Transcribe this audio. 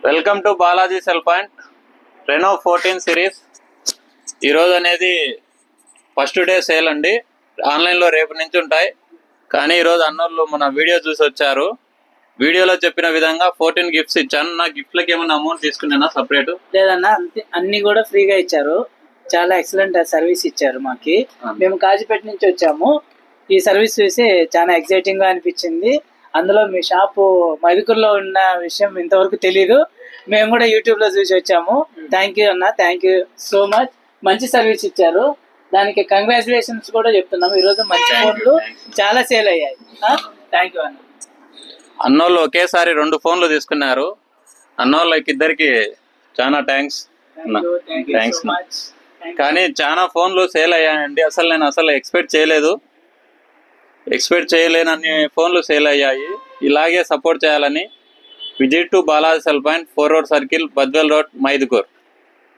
Welcome to Balaji cell point Reno 14 series. ఈరోజు అనేది first day sale అండి. ఆన్లైన్లో రేపు నుంచి ఉంటాయి, కానీ ఈరోజు అన్నోళ్ళు మన వీడియో చూసి వచ్చారు. వీడియోలో చెప్పిన విధంగా 14 గిఫ్ట్స్ ఇచ్చాను. నా గిఫ్ట్లకి ఏమైనా అమౌంట్ తీసుకున్నానా సపరేట్? లేదన్నా, అన్ని కూడా ఫ్రీగా ఇచ్చారు. చాలా ఎక్సలెంట్ సర్వీస్ ఇచ్చారు మాకి. మేము కాజీపేట నుంచి వచ్చాము. ఈ సర్వీస్ చూసి చాలా ఎక్సైటింగ్ గా అనిపించింది. అందులో మీ షాపు మైదుకూరులో ఉన్న విషయం ఇంతవరకు తెలీదు. మేము కూడా యూట్యూబ్ లో చూసి వచ్చాము. థ్యాంక్ యూ అన్న, థ్యాంక్ యూ సో మచ్. మంచి సర్వీస్ ఇచ్చారు, దానికి కంగ్రాచులేషన్స్ కూడా చెప్తున్నాము. ఈరోజు మంచి ఫోన్లు చాలా సేల్ అయ్యాయి. థ్యాంక్ యూ అన్న. అన్నోళ్ళు ఒకేసారి 2 ఫోన్లు తీసుకున్నారు. అన్నోళ్ళకి ఇద్దరికి చాలా థ్యాంక్స్. కానీ చాలా ఫోన్లు సేల్ అయ్యాయండి. నేను అసలు ఎక్స్పెక్ట్ చేయలేనన్ని ఫోన్లు సేల్ అయ్యాయి. ఇలాగే సపోర్ట్ చేయాలని visit to Balaji cell point, 4 road circle, Badvel road, Mydukur.